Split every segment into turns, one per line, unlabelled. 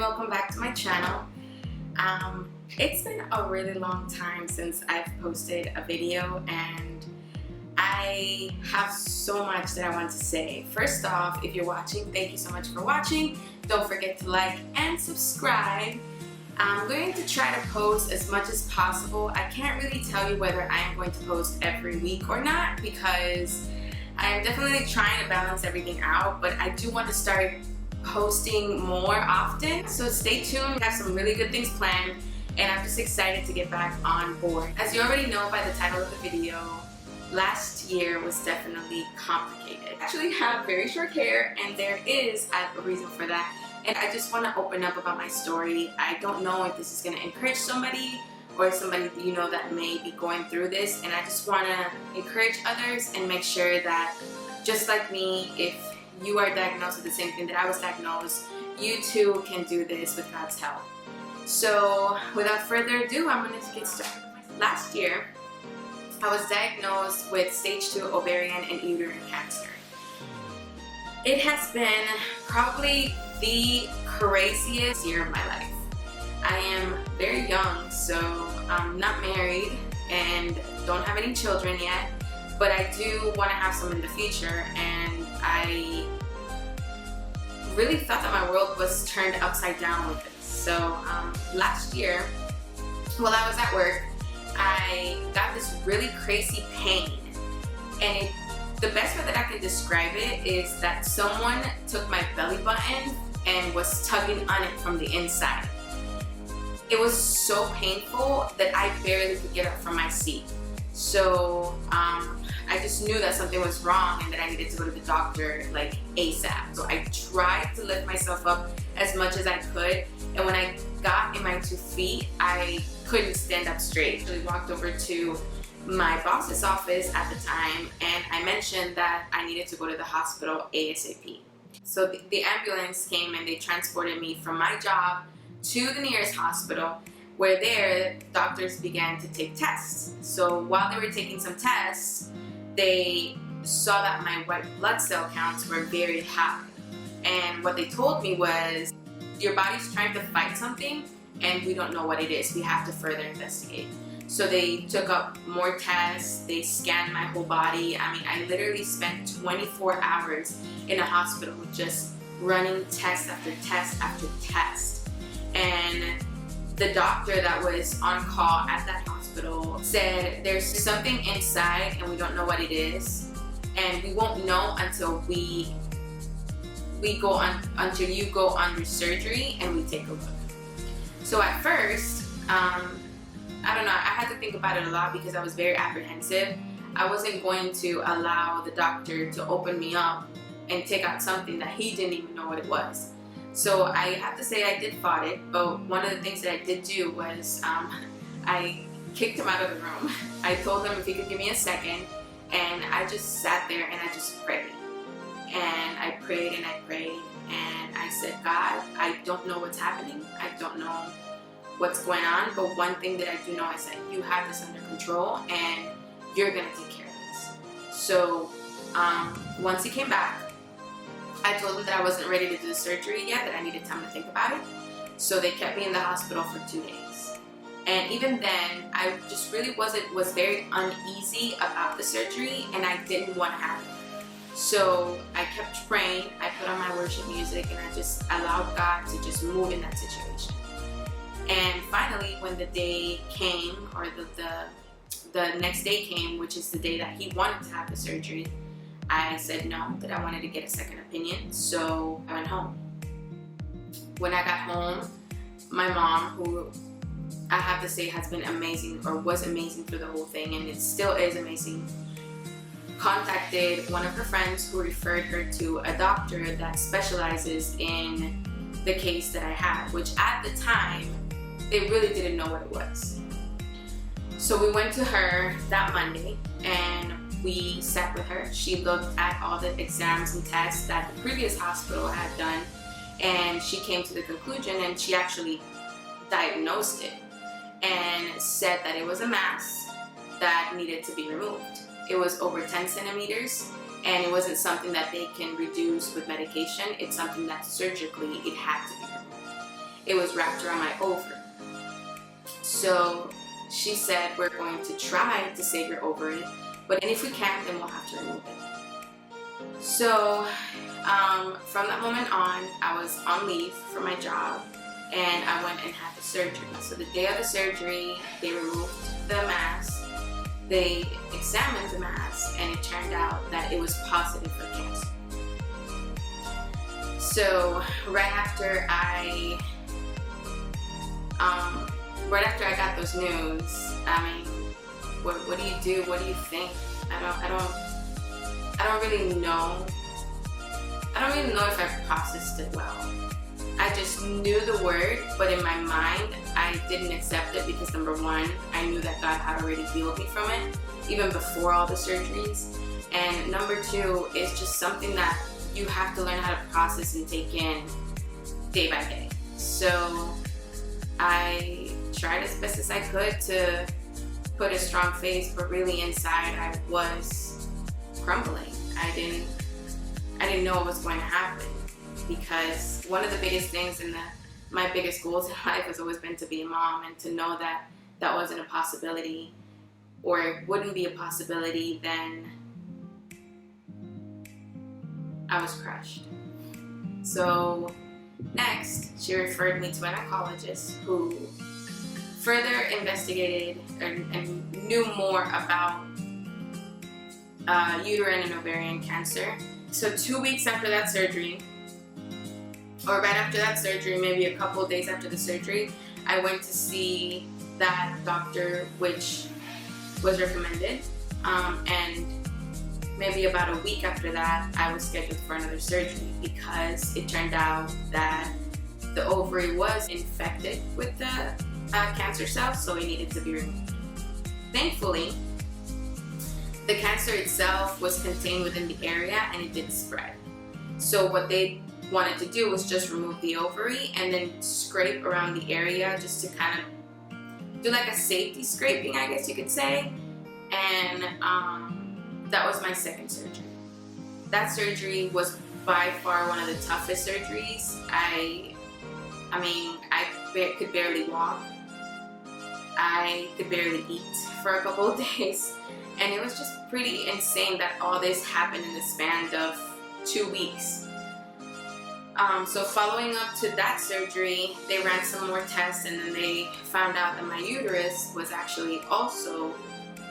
welcome back to my channel. It's been a really long time since I've posted a video, and I have so much that I want to say. First off, if you're watching, thank you so much for watching. Don't forget to like and subscribe. I'm going to try to post as much as possible. I can't really tell you whether I am going to post every week or not, because I am definitely trying to balance everything out, but I do want to start posting more often. So stay tuned. We have some really good things planned, and I'm just excited to get back on board. As you already know by the title of the video, last year was definitely complicated. I actually have very short hair, and there is a reason for that. And I just want to open up about my story. I don't know if this is going to encourage somebody or somebody you know that may be going through this, and I just want to encourage others and make sure that, just like me, if you are diagnosed with the same thing that I was diagnosed, you too can do this with God's help. So without further ado, I'm going to get started. Last year, I was diagnosed with stage 2 ovarian and uterine cancer. It has been probably the craziest year of my life. I am very young, so I'm not married and don't have any children yet, but I do want to have some in the future, and I really thought that my world was turned upside down with this. So last year, while I was at work, I got this really crazy pain, and the best way that I can describe it is that someone took my belly button and was tugging on it from the inside. It was so painful that I barely could get up from my seat. So I just knew that something was wrong and that I needed to go to the doctor like ASAP. So I tried to lift myself up as much as I could, and when I got in my 2 feet, I couldn't stand up straight. So I walked over to my boss's office at the time, and I mentioned that I needed to go to the hospital ASAP. So the ambulance came and they transported me from my job to the nearest hospital, where there doctors began to take tests. So while they were taking some tests, they saw that my white blood cell counts were very high. And what they told me was, your body's trying to fight something and we don't know what it is. We have to further investigate. So they took up more tests, they scanned my whole body. I mean, I literally spent 24 hours in a hospital just running test after test after test. And the doctor that was on call at that hospital said, there's something inside and we don't know what it is, and we won't know until until you go under surgery and we take a look. So at first, I don't know, I had to think about it a lot because I was very apprehensive. I wasn't going to allow the doctor to open me up and take out something that he didn't even know what it was. So I have to say I did fight it, but one of the things that I did do was I kicked him out of the room. I told him if he could give me a second, and I just sat there and I just prayed. And I prayed and I prayed, and I said, God, I don't know what's happening. I don't know what's going on, but one thing that I do know is that you have this under control and you're going to take care of this. So once he came back, I told them that I wasn't ready to do the surgery yet, that I needed time to think about it. So they kept me in the hospital for 2 days. And even then, I just really was very uneasy about the surgery, and I didn't want to have it. So I kept praying, I put on my worship music, and I just allowed God to just move in that situation. And finally, when the day came, or the next day came, which is the day that he wanted to have the surgery, I said no, that I wanted to get a second opinion, so I went home. When I got home, my mom, who I have to say has been amazing, or was amazing through the whole thing, and it still is amazing, contacted one of her friends who referred her to a doctor that specializes in the case that I had, which at the time, they really didn't know what it was. So we went to her that Monday, and we sat with her. She looked at all the exams and tests that the previous hospital had done, and she came to the conclusion, and she actually diagnosed it and said that it was a mass that needed to be removed. It was over 10 centimeters, and it wasn't something that they can reduce with medication. It's something that surgically it had to be removed. it was wrapped around my ovary. So she said, we're going to try to save your ovary, but if we can't, then we'll have to remove it. So from that moment on, I was on leave from my job, and I went and had the surgery. So the day of the surgery, they removed the mass, they examined the mass, and it turned out that it was positive for cancer. So right after I got those news, I mean, what do you do? What do you think? I don't really know. I don't even know if I processed it well. I just knew the word, but in my mind, I didn't accept it because number one, I knew that God had already healed me from it, even before all the surgeries. And number two, it's just something that you have to learn how to process and take in day by day. So I tried as best as I could to put a strong face, but really inside I was crumbling. I didn't know what was going to happen, because one of the biggest things and my biggest goals in life has always been to be a mom, and to know that that wasn't a possibility, or it wouldn't be a possibility, then I was crushed. So next, she referred me to an oncologist who further investigated and knew more about uterine and ovarian cancer. So 2 weeks after that surgery, or right after that surgery, maybe a couple of days after the surgery, I went to see that doctor, which was recommended, and maybe about a week after that, I was scheduled for another surgery, because it turned out that the ovary was infected with the cancer cells, so it needed to be removed. Thankfully, the cancer itself was contained within the area and it didn't spread. So what they wanted to do was just remove the ovary and then scrape around the area, just to kind of do like a safety scraping, I guess you could say. And that was my second surgery. That surgery was by far one of the toughest surgeries. I could barely walk. I could barely eat for a couple of days. And it was just pretty insane that all this happened in the span of 2 weeks. So following up to that surgery, they ran some more tests, and then they found out that my uterus was actually also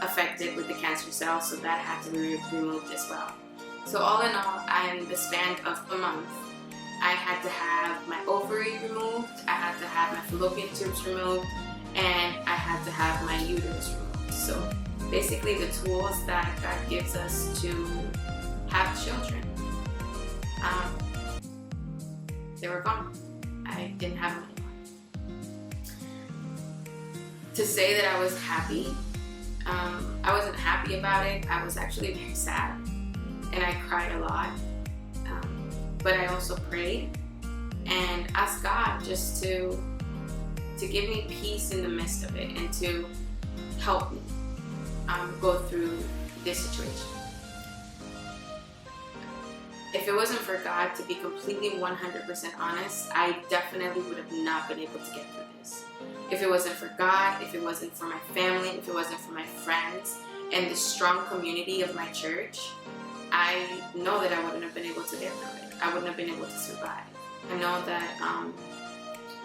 affected with the cancer cells, so that had to be removed as well. So all in all, in the span of a month, I had to have my ovary removed, I had to have my fallopian tubes removed, and I had to have my uterus removed. So basically the tools that God gives us to have children, they were gone. I didn't have them anymore. To say that I was happy, I wasn't happy about it. I was actually very sad, and I cried a lot. But I also prayed and asked God just to give me peace in the midst of it, and to help me go through this situation. If it wasn't for God, to be completely 100% honest, I definitely would have not been able to get through this. If it wasn't for God, if it wasn't for my family, if it wasn't for my friends, and the strong community of my church, I know that I wouldn't have been able to get through it. I wouldn't have been able to survive. I know that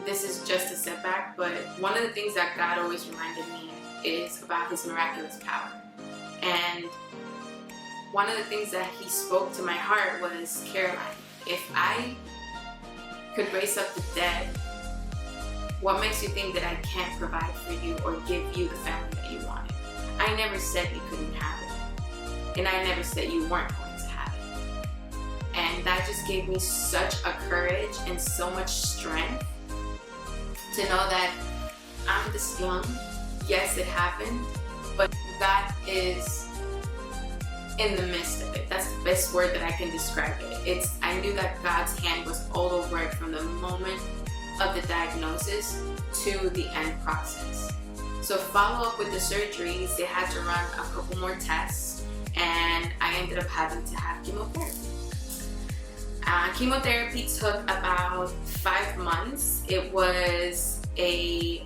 this is just a setback, but one of the things that God always reminded me is about His miraculous power. And one of the things that He spoke to my heart was, Caroline, if I could raise up the dead, what makes you think that I can't provide for you or give you the family that you wanted? I never said you couldn't have it. And I never said you weren't going to have it. And that just gave me such a courage and so much strength to know that I'm this young. Yes, it happened, but God is in the midst of it. That's the best word that I can describe it. I knew that God's hand was all over it from the moment of the diagnosis to the end process. So follow up with the surgeries, they had to run a couple more tests, and I ended up having to have chemotherapy. Chemotherapy took about 5 months. It was a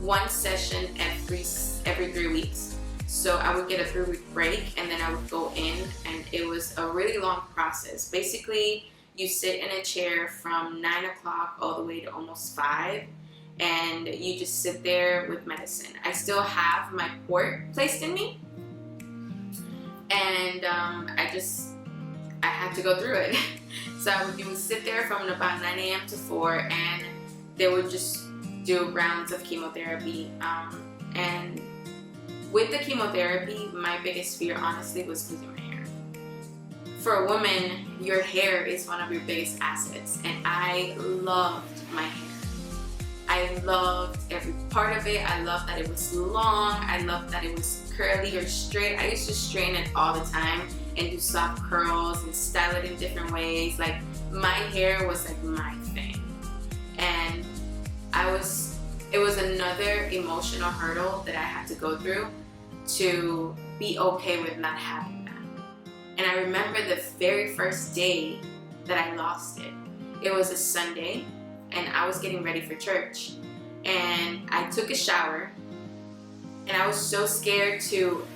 one session every 3 weeks. So I would get a 3-week break and then I would go in, and it was a really long process. Basically, you sit in a chair from 9 o'clock all the way to almost 5, and you just sit there with medicine. I still have my port placed in me, and I had to go through it. So you would sit there from about 9 a.m. to 4, and they would just do rounds of chemotherapy. And with the chemotherapy, my biggest fear, honestly, was losing my hair. For a woman, your hair is one of your biggest assets, and I loved my hair. I loved every part of it. I loved that it was long. I loved that it was curly or straight. I used to straighten it all the time and do soft curls and style it in different ways. Like, my hair was like my thing. And it was another emotional hurdle that I had to go through to be okay with not having that. And I remember the very first day that I lost it. It was a Sunday, and I was getting ready for church. And I took a shower, and I was so scared to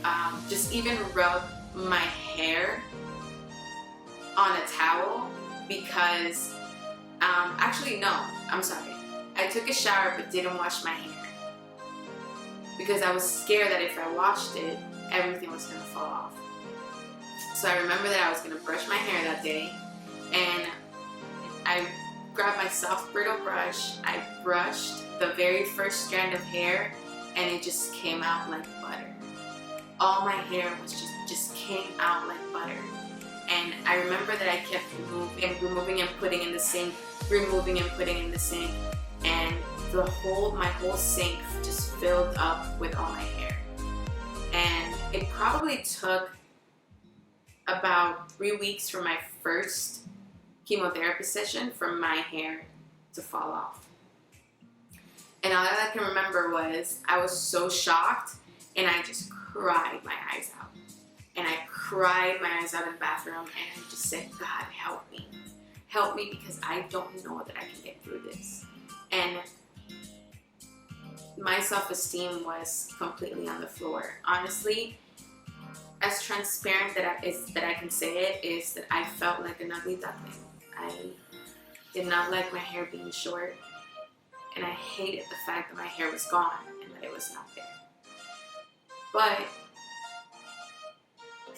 just even rub my hair on a towel because, actually no, I'm sorry. I took a shower but didn't wash my hair because I was scared that if I washed it, everything was gonna fall off. So I remember that I was gonna brush my hair that day, and I grabbed my soft brittle brush. I brushed the very first strand of hair, and it just came out like butter. All my hair was just came out like butter. And I remember that I kept removing and putting in the sink, removing and putting in the sink, and my whole sink just filled up with all my hair. And it probably took about 3 weeks for my first chemotherapy session for my hair to fall off. And all that I can remember was I was so shocked, and I just cried my eyes out. And I cried my eyes out in the bathroom, and I just said, God, help me. Help me, because I don't know that I can get through this. And my self-esteem was completely on the floor. Honestly, as transparent that I can say it, is that I felt like an ugly duckling. I did not like my hair being short, and I hated the fact that my hair was gone and that it was not there. But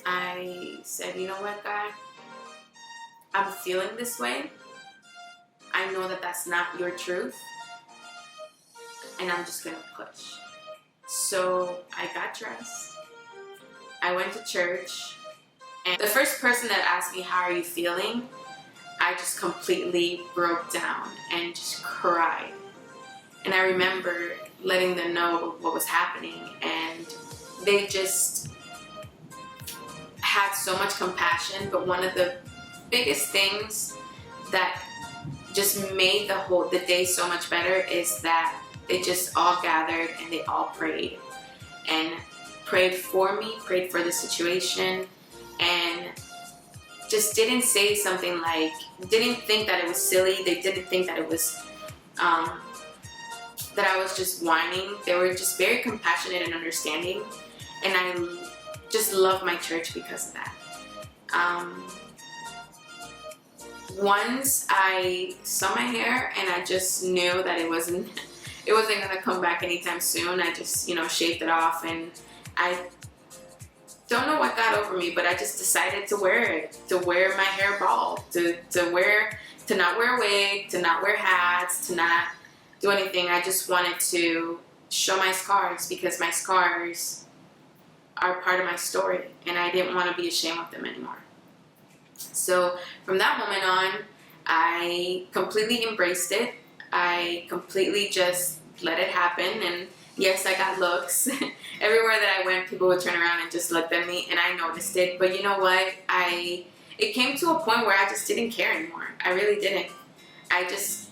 I said, you know what, God? I'm feeling this way. I know that that's not your truth, and I'm just gonna push. So I got dressed. I went to church, and the first person that asked me, how are you feeling? I just completely broke down and just cried. And I remember letting them know what was happening, and they just had so much compassion. But one of the biggest things that just made the day so much better is that they just all gathered and they all prayed. And prayed for me, prayed for the situation, and just didn't say something like, didn't think that it was silly. They didn't think that it was, that I was just whining. They were just very compassionate and understanding. And I just love my church because of that. Once I saw my hair and I just knew that it wasn't gonna come back anytime soon, I just, shaved it off, and I don't know what got over me, but I just decided to wear it, to wear my hair bald, to not wear a wig, to not wear hats, to not do anything. I just wanted to show my scars, because my scars are part of my story, and I didn't want to be ashamed of them anymore. So from that moment on, I completely embraced it. I completely just let it happen, and yes, I got looks. Everywhere that I went, people would turn around and just look at me, and I noticed it. But you know what? It came to a point where I just didn't care anymore. I really didn't. I just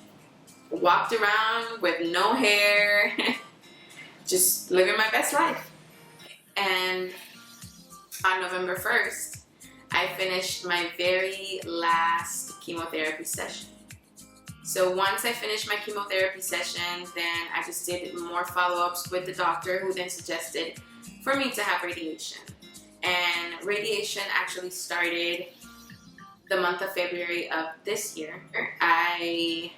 walked around with no hair, just living my best life. And on November 1st, I I finished my very last chemotherapy session. So once I finished my chemotherapy session, then I just did more follow-ups with the doctor, who then suggested for me to have radiation. And radiation actually started the month of February of this year. I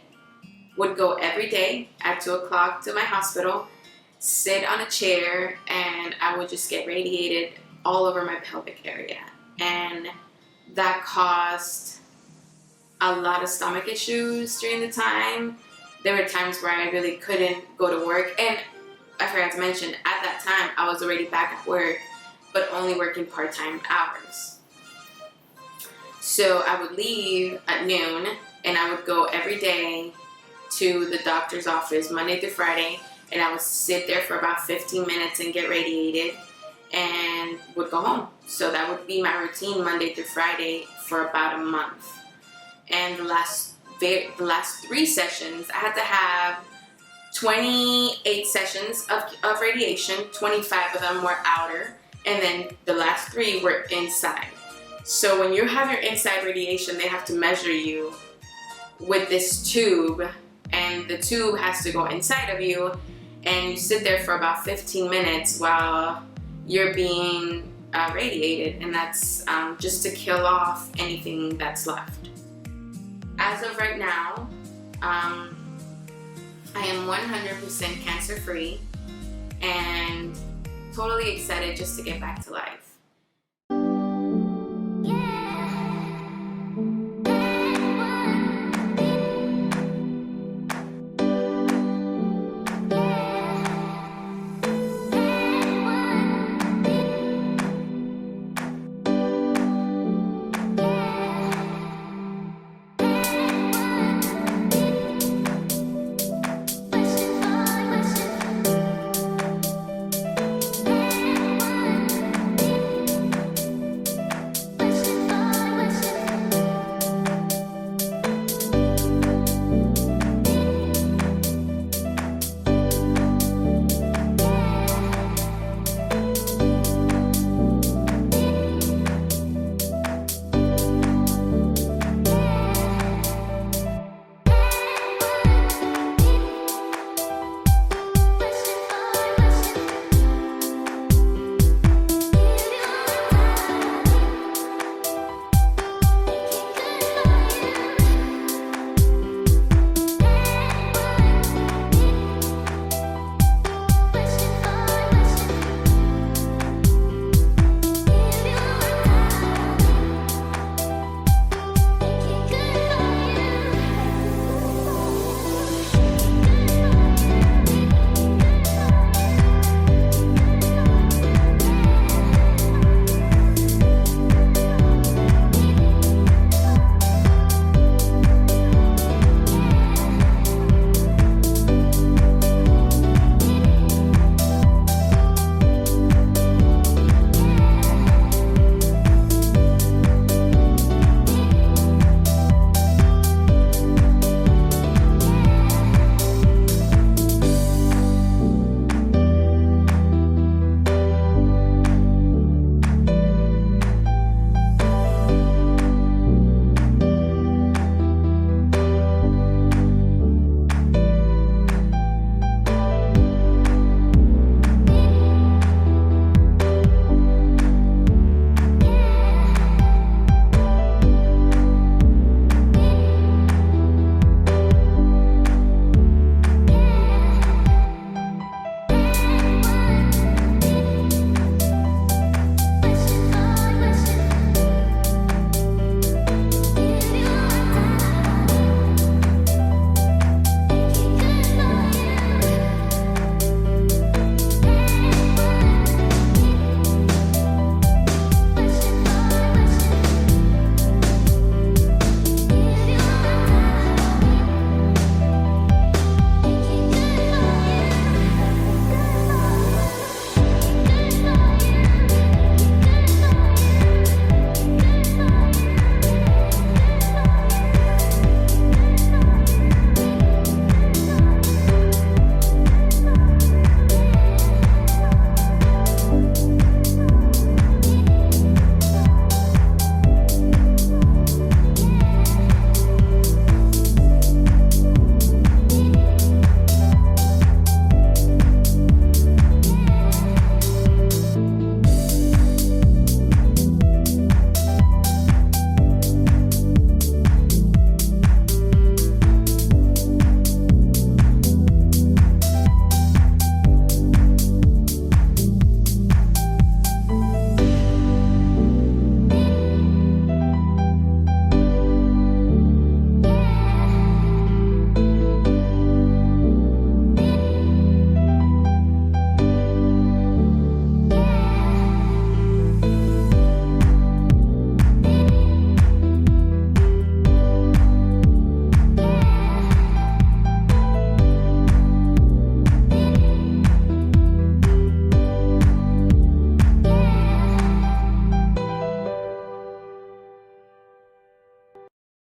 would go every day at 2 o'clock to my hospital, sit on a chair, and I would just get radiated all over my pelvic area. And that caused a lot of stomach issues during the time. There were times where I really couldn't go to work, and I forgot to mention, at that time I was already back at work, but only working part-time hours. So I would leave at noon, and I would go every day to the doctor's office Monday through Friday, and I would sit there for about 15 minutes and get radiated and would go home. So that would be my routine Monday through Friday for about a month. And the last 3 sessions, I had to have 28 sessions of radiation. 25 of them were outer, and then the last 3 were inside. So when you have your inside radiation, they have to measure you with this tube, and the tube has to go inside of you, and you sit there for about 15 minutes while you're being radiated, and that's just to kill off anything that's left. As of right now, I am 100% cancer free and totally excited just to get back to life.